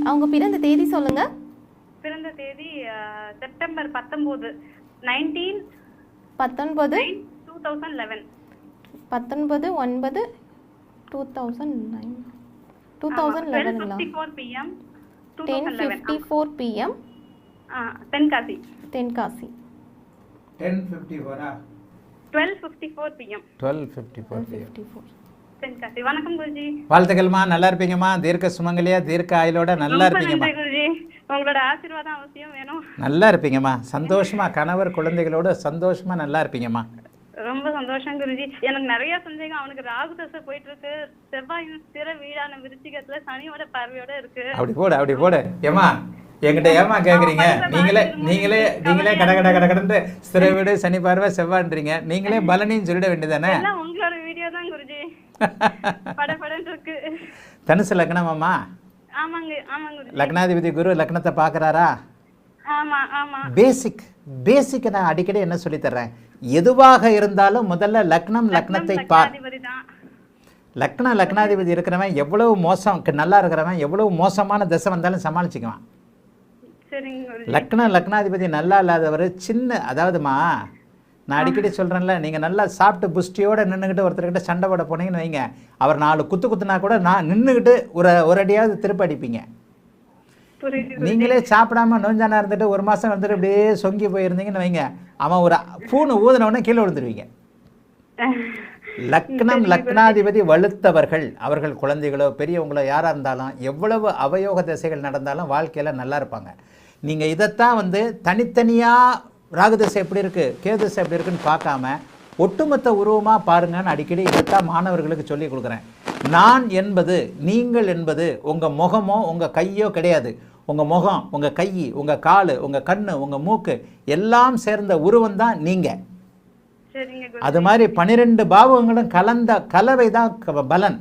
அவங்க பிறந்த தேதி சொல்லுங்க. பிறந்த தேதி September 19 19 19 2011. 19/9/2009 2011ங்களா? 10:54 PM 10:54 PM Tenkasi. Tenkasi 10:54 12:54 PM 12:54 Tenkasi. வணக்கம் குருஜி. வாழ்த்துக்கள்மா, நல்லா இருப்பீங்கம்மா. தீர்க்க சுமங்கலியா தீர்க்க ஆயுளோட நல்லா இருப்பீங்கம்மா. குருஜி, உங்களோட ஆசீர்வாதம் அவசியம் வேணும். நல்லா இருப்பீங்கம்மா, சந்தோஷமா கணவர் குழந்தைகளோட சந்தோஷமா நல்லா இருப்பீங்கம்மா. ரொம்ப சந்தோஷம் குருஜி. எனக்கு நிறைய சந்தேகம். அவனுக்கு ராகு தசை போயிட்டு இருக்கு. செவ்வாய் ஸ்திர வீடான விருச்சிகத்துல சனியோட பார்வையோட இருக்கு. அப்படி போடு ஏமா, என்கிட்ட ஏமா கேக்குறீங்க? நீங்களே கடகடன்னு ஸ்திர வீடு சனி பார்வை செவ்வான்றீங்க. நீங்களே பலனின்னு சொல்லிட வேண்டியதானே? உங்களோட வீடியோ தான் குருஜி. படபடன்னு இருக்கு. தனுசு லக்னமாம்மா? ஆமாங்க குருஜி. லக்னாதிபதி குரு லக்னத்தை பாக்குறாரா? ஆமா. பேசிக் நான் அடிக்கடி என்ன சொல்லி தர்றேன், எதுவாக இருந்தாலும் முதல்ல லக்னத்தை பார். லக்னாதிபதி இருக்கிறவன் எவ்வளவு மோசம் நல்லா இருக்கிறவன் எவ்வளவு மோசமான தசை வந்தாலும் சமாளிச்சுக்குவான். லக்னாதிபதி நல்லா இல்லாதவர் சின்ன, அதாவதுமா நான் அடிக்கடி சொல்கிறேன்ல, நீங்கள் நல்லா சாப்பிட்டு புஷ்டியோடு நின்றுக்கிட்டு ஒருத்தர்கிட்ட சண்டை போட போனீங்கன்னு வைங்க, அவர் 4 குத்துனா கூட நான் நின்றுக்கிட்டு ஒரு அடியாவது திருப்பி அடிப்பீங்க. நீங்களே சாப்பிடாம நோஞ்சானா இருந்துட்டு 1 மாதம் வந்துட்டு அப்படியே சொங்கி போயிருந்தீங்கன்னு வைங்க, அவன் ஒரு பூணு ஊதினவுடனே கீழே விழுந்துருவீங்க. லக்னாதிபதி வலுத்தவர்கள், அவர்கள் குழந்தைகளோ பெரியவங்களோ யாராக இருந்தாலும் எவ்வளவு அவயோக திசைகள் நடந்தாலும் வாழ்க்கையில் நல்லா இருப்பாங்க. நீங்கள் இதைத்தான் தனித்தனியாக ராகுதசை எப்படி இருக்குது கேதுசை எப்படி இருக்குன்னு பார்க்காம ஒட்டுமொத்த உருவமாக பாருங்கன்னு அடிக்கடி இதைத்தான் மாணவர்களுக்கு சொல்லி கொடுக்குறேன். நான் என்பது நீங்கள் என்பது உங்கள் முகமோ உங்கள் கையோ கிடையாது. உங்கள் முகம், உங்கள் கை, உங்கள் கால், உங்கள் கண், உங்கள் மூக்கு எல்லாம் சேர்ந்த உருவம் தான் நீங்கள். அது மாதிரி 12 பாவங்களும் கலந்த கலவை தான் பலன்.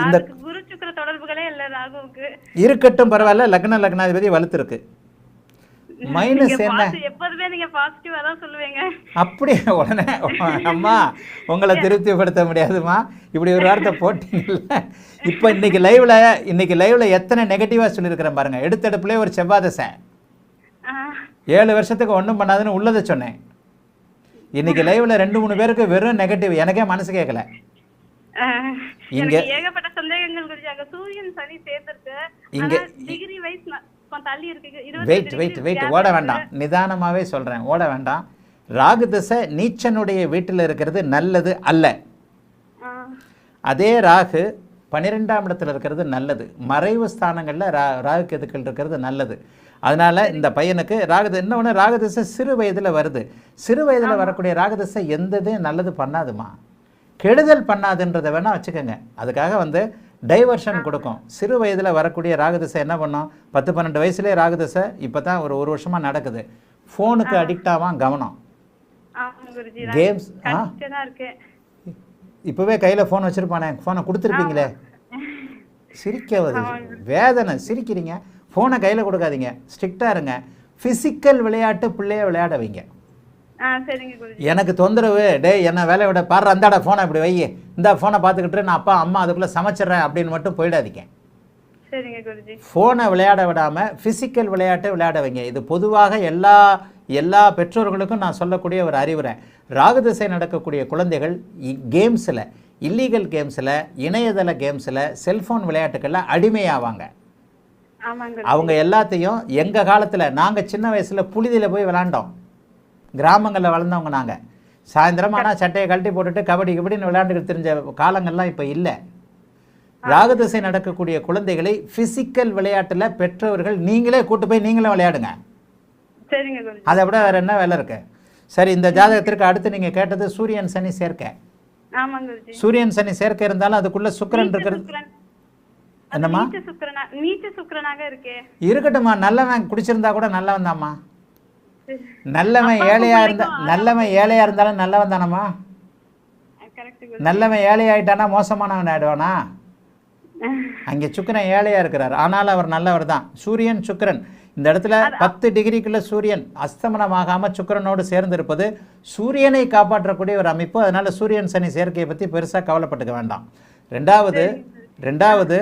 இந்த குரு சுக்கிர தொடர்புகளே இல்ல ராகுவுக்கு. இருக்கட்டும் பரவாயில்ல, லக்னாதிபதி வலுத்திருக்கு. மைனஸ் என்ன? எப்போதுமே நீங்க பாசிட்டிவா தான் சொல்லுவீங்க. அப்படியே உடனே அம்மா உங்களை திருப்திப்படுத்த முடியாதுமா, இப்படி ஒரு வார்த்தை போட்டீங்கல்ல. இப்போ இன்னைக்கு லைவ்ல எத்தனை நெகட்டிவா சொல்லியிருக்கிறேன் பாருங்க. எடுத்தடுப்புலேயே ஒரு செவ்வாய் தசை 7 வருஷத்துக்கு ஒன்றும் பண்ணாதுன்னு உள்ளதை சொன்னேன். இன்னைக்கு லைவ்ல 2-3 பேருக்கு வெறும் நெகட்டிவ். எனக்கே மனசு கேட்கல. இங்க ஏகப்பட்ட சந்தேகங்கள் குறித்து அங்க சூரியன் சனி சேர்ந்திருக்கு. இங்க டிகிரி வைஸ் தள்ளி இருக்கு. வெயிட் ஓட வேண்டாம், நிதானமாவே சொல்றேன், ஓட வேண்டாம். ராகு தசை நீச்சனுடைய வீட்டில் இருக்கிறது நல்லது அல்ல. அதே ராகு 12ஆம் இடத்துல இருக்கிறது நல்லது. மறைவு ஸ்தானங்களில் ராகு கேதுக்கள் இருக்கிறது நல்லது. அதனால் இந்த பையனுக்கு இன்னொன்று ராகுதசை சிறு வயதில் வருது. சிறு வயதில் வரக்கூடிய ராகுதசை எந்ததையும் நல்லது பண்ணாதுமா, கெடுதல் பண்ணாதுன்றதை வேணால் வச்சுக்கோங்க. அதுக்காக டைவர்ஷன் கொடுக்கும். சிறு வயதில் வரக்கூடிய ராகுதசை என்ன பண்ணோம், 10-12 வயசுலேயே ராகுதசை இப்போ தான் ஒரு வருஷமாக நடக்குது. ஃபோனுக்கு அடிக்ட் ஆவான், கவனம். கேம்ஸ் இப்போவே கையில் ஃபோன் வச்சுருப்பானே, ஃபோனை கொடுத்துருப்பீங்களே. சிரிக்காது, வேதனை, சிரிக்கிறீங்க. ஃபோனை கையில் கொடுக்காதீங்க, ஸ்ட்ரிக்டாக இருங்க. ஃபிசிக்கல் விளையாட்டு பிள்ளைய விளையாட வைங்க. எனக்கு தொந்தரவு, என்ன வேலையை விட பாரு, அந்தாடா ஃபோனை இப்படி வை, இந்த ஃபோனை பார்த்துக்கிட்டு நான் அப்பா அம்மா அதுக்குள்ளே சமைச்சிட்றேன் அப்படின்னு மட்டும் போயிடாதீங்க. ஃபோனை விளையாட விடாமல் ஃபிசிக்கல் விளையாட்டை விளையாட வைங்க. இது பொதுவாக எல்லா பெற்றோர்களுக்கும் நான் சொல்லக்கூடிய ஒரு அறிவுரை. ராகுதசை நடக்கக்கூடிய குழந்தைகள் கேம்ஸில், இல்லீகல் கேம்ஸில், இணையதள கேம்ஸில், செல்ஃபோன் விளையாட்டுக்களில் அடிமையாவாங்க. அவங்க எல்லாத்தையும் எங்கள் காலத்தில் நாங்கள் சின்ன வயசில் புழுதியில் போய் விளாண்டோம். கிராமங்களில் வளர்ந்தவங்க நாங்கள். சாயந்தரம் ஆனால் சட்டையை கழட்டி போட்டுட்டு கபடி கபடின்னு விளையாண்டுக்கிட்டு தெரிஞ்ச காலங்கள்லாம் இப்போ இல்லை. ராகுதசை நடக்கக்கூடிய குழந்தைகளை ஃபிசிக்கல் விளையாட்டில் பெற்றவர்கள் நீங்களே கூட்டு போய் நீங்களும் விளையாடுங்க. அதை விட வேறு என்ன வேலை இருக்கு? சரி, இந்த ஜாதகத்திற்கு அடுத்து நீங்கள் கேட்டது சூரியன் சனி சேர்க்கை. சூரியன் சனி சேர்க்கை இருந்தாலும் அதுக்குள்ள சுக்கிரன் இருக்கிறது. என்னம்மா? இருக்கட்டும்மா, நல்லவன் குடிச்சிருந்தா கூட நல்லவன் தான்மா. நல்லவன் ஏழையா இருந்தாலும் நல்லவன் தானம்மா. நல்லவன் ஏழையாயிட்டானா மோசமானவன் ஆயிடுவானா? அங்கே சுக்கிரன் ஏழையா இருக்கிறார், ஆனாலும் அவர் நல்லவர் தான். சூரியன் சுக்கிரன் இந்த இடத்துல 10 டிகிரிக்குள்ள சூரியன் அஸ்தமனமாகாம சுக்கிரனோடு சேர்ந்து இருப்பது சூரியனை காப்பாற்றக்கூடிய ஒரு அமைப்பு. அதனால சூரியன் சனி சேர்க்கையை பற்றி பெருசாக கவலைப்பட்டுக்க வேண்டாம். ரெண்டாவது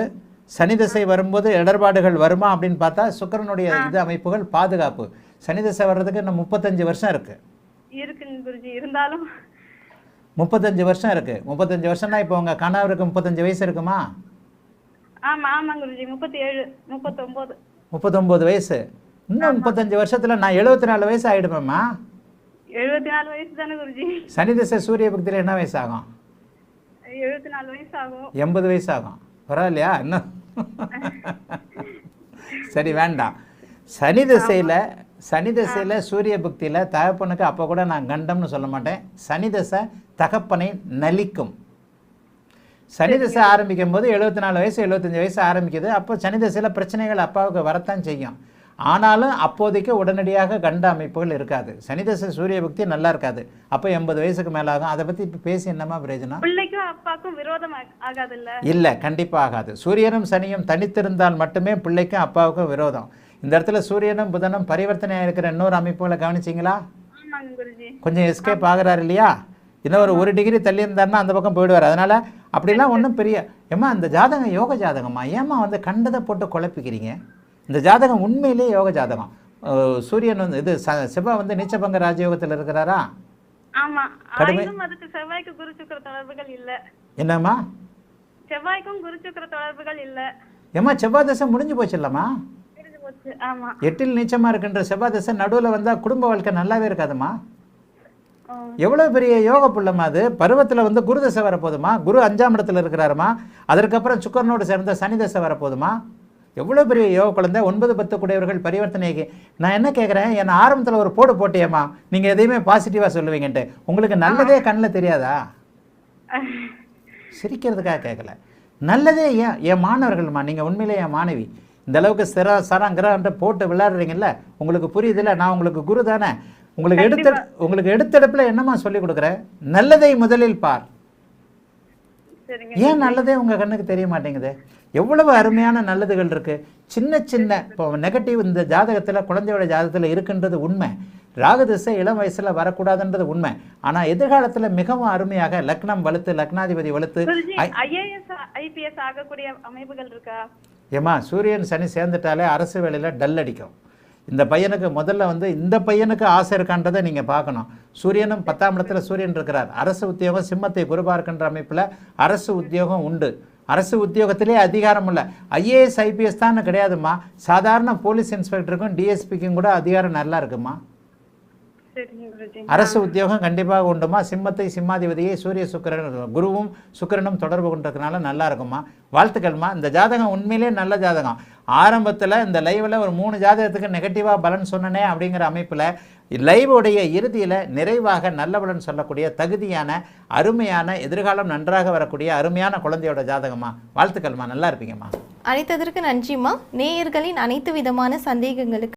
சனி திசை வரும்போது இடர்பாடுகள் வருமா அப்படின்னு பார்த்தா சுக்கிரனுடைய இது அமைப்புகள் பாதுகாப்பு. சனி திசை வர்றதுக்கு இன்னும் 35 வருஷம் இருக்குது. இருக்குங்க குருஜி. இருந்தாலும் 35 வருஷம் இருக்குது. 35 வருஷம்னா இப்போ உங்கள் கணவருக்கு 35 வயசு இருக்குமா? ஆமாம் குருஜி. 37 39 39 வயசு. இன்னும் 35 வருஷத்தில் நான் 74 வயசு ஆகிடுமேம்மா. 74 வயசு தானே குருஜி. சனி திசை சூரிய பக்தியில் என்ன வயசு ஆகும்? 74 வயசு ஆகும். 80 வயசு ஆகும். பரவாயில்லையா? இன்னும் சரி வேண்டாம். சனி திசையில் சூரிய பக்தியில் தகப்பனுக்கு அப்போ கூட நான் கண்டம்னு சொல்ல மாட்டேன். சனி திசை தகப்பனை நலிக்கும். சனி திசை ஆரம்பிக்கும் போது 74 வயசு 75 வயசு ஆரம்பிக்குது. அப்போ சனி திசையில் பிரச்சனைகள் அப்பாவுக்கு வரத்தான் செய்யும். ஆனாலும் அப்போதைக்கு உடனடியாக கண்ட அமைப்புகள் இருக்காது. சனி திசை சூரிய பக்தி நல்லா இருக்காது. அப்போ 80 வயசுக்கு மேலே ஆகும். அதை பற்றி இப்போ பேசி என்னமா பிரயோஜனம்? பிள்ளைக்கும் அப்பாவுக்கும் விரோதம் ஆகாதுல்ல? இல்லை, கண்டிப்பாக ஆகாது. சூரியனும் சனியும் தனித்திருந்தால் மட்டுமே பிள்ளைக்கும் அப்பாவுக்கும் விரோதம். இந்த இடத்துல சூரியனும் புதனும் பரிவர்த்தனையாக இருக்கிற இன்னொரு அமைப்புகளை கவனிச்சிங்களா? கொஞ்சம் எஸ்கேப் ஆகிறாரு இல்லையா? இன்னொரு 1 டிகிரி தள்ளி இருந்தாருன்னா அந்த பக்கம் போயிடுவார். அதனால் அப்படிலாம் ஒன்றும் பெரிய ஏம்மா இந்த ஜாதகம் யோக ஜாதகம்மா. ஏம்மா வந்து கண்டதை போட்டு குழப்பிக்கிறீங்க? இந்த ஜாதகம் உண்மையிலே யோக ஜாதகம். சூரியன் வந்து இது செவ்வாய் வந்து நீச்சபங்க ராஜயோகத்தில் இருக்கிறாரா? செவ்வாய்க்கு குரு சுக்கிர தொடர்புகள் இல்ல. என்னம்மா? செவ்வாய்க்கும் குரு சுக்கிர தொடர்புகள் இல்ல. ஏம்மா செவ்வாய் தசை முடிஞ்சு போச்சு இல்லம்மா? 8இல் நீச்சமா இருக்கின்ற செவ்வாய் தசை நடுவில் வந்தால் குடும்ப வாழ்க்கை நல்லாவே இருக்காதுமா. எவ்வளோ பெரிய யோக புள்ளமா அது. பருவத்தில் வந்து குரு தசை வரப்போதுமா. குரு 5ஆம் இடத்துல இருக்கிறாருமா. அதற்கப்புறம் சுக்கரனோடு சேர்ந்த சனி தசை வரப்போதுமா. எவ்வளோ பெரிய யோக குழந்தை. 9 10 கூடியவர்கள் பரிவர்த்தனைக்கு. நான் என்ன கேட்குறேன், என்ன ஆரம்பத்தில் ஒரு போடு போட்டியம்மா நீங்கள் எதையுமே பாசிட்டிவாக சொல்லுவீங்கன்ட்டு. உங்களுக்கு நல்லதே கண்ணில் தெரியாதா? சிரிக்கிறதுக்காக கேட்கல. நல்லதே என் மாணவர்கள்மா. நீங்கள் உண்மையிலே என் மாணவி. இந்த அளவுக்கு சரங்கிற போட்டு விளையாடுறீங்கல்ல, உங்களுக்கு புரியுதுல்ல. நான் உங்களுக்கு குரு தானே. உங்களுக்கு எடுத்தெடுப்பில் என்னம்மா சொல்லி கொடுக்குறேன்? நல்லதை முதலில் பார். ஏன் நல்லதே உங்கள் கண்ணுக்கு தெரிய மாட்டேங்குது? எவ்வளவு அருமையான நல்லதுகள் இருக்குது. சின்ன இப்போ நெகட்டிவ் இந்த ஜாதகத்தில் குழந்தையோட ஜாதகத்தில் இருக்குன்றது உண்மை. ராகு திசை இளம் வயசில் வரக்கூடாதுன்றது உண்மை. ஆனால் எதிர்காலத்தில் மிகவும் அருமையாக லக்னம் வலுத்து லக்னாதிபதி வலுத்து IPS ஆகக்கூடிய அமைப்புகள் இருக்கா? ஏமா சூரியன் சனி சேர்ந்துட்டாலே அரசு வேலையில் டல் அடிக்கும். இந்த பையனுக்கு முதல்ல வந்து இந்த பையனுக்கு ஆசை இருக்கான்றதை நீங்கள் பார்க்கணும். சூரியனும் 10ஆம் இடத்துல சூரியன் இருக்கிறார். அரசு உத்தியோகம் சிம்மத்தை குரு பார்க்கின்ற அமைப்பில் அரசு உத்தியோகம் உண்டு. அரசு உத்தியோகத்திலே அதிகாரம் இல்லை. IAS IPS தான் கிடையாதுமா. சாதாரண போலீஸ் இன்ஸ்பெக்டருக்கும் டிஎஸ்பிக்கும் கூட அதிகாரம் நல்லா இருக்குமா. அரசு உத்தியோகம் கண்டிப்பாக உண்டுமா. சிம்மத்தை சிம்மாதிபதியை சூரிய சுக்கிரன் குருவும் சுக்கிரனும் தொடர்பு கொண்டிருக்கனால நல்லா இருக்குமா. வாழ்த்துக்கள்மா. இந்த ஜாதகம் உண்மையிலே நல்ல ஜாதகம். ஆரம்பத்தில் இந்த லைவில் ஒரு 3 ஜாதகத்துக்கு நெகட்டிவாக பலன் சொன்னனே அப்படிங்கிற அமைப்பில் லைவுடைய இறுதியில் நிறைவாக நல்ல பலன் சொல்லக்கூடிய தகுதியான அருமையான எதிர்காலம் நன்றாக வரக்கூடிய அருமையான குழந்தையோட ஜாதகமா. வாழ்த்துக்கள்மா. நல்லா இருப்பீங்கம்மா. அழைத்ததற்கு நன்றிம்மா. நேயர்களின் அனைத்து விதமான சந்தேகங்களுக்கு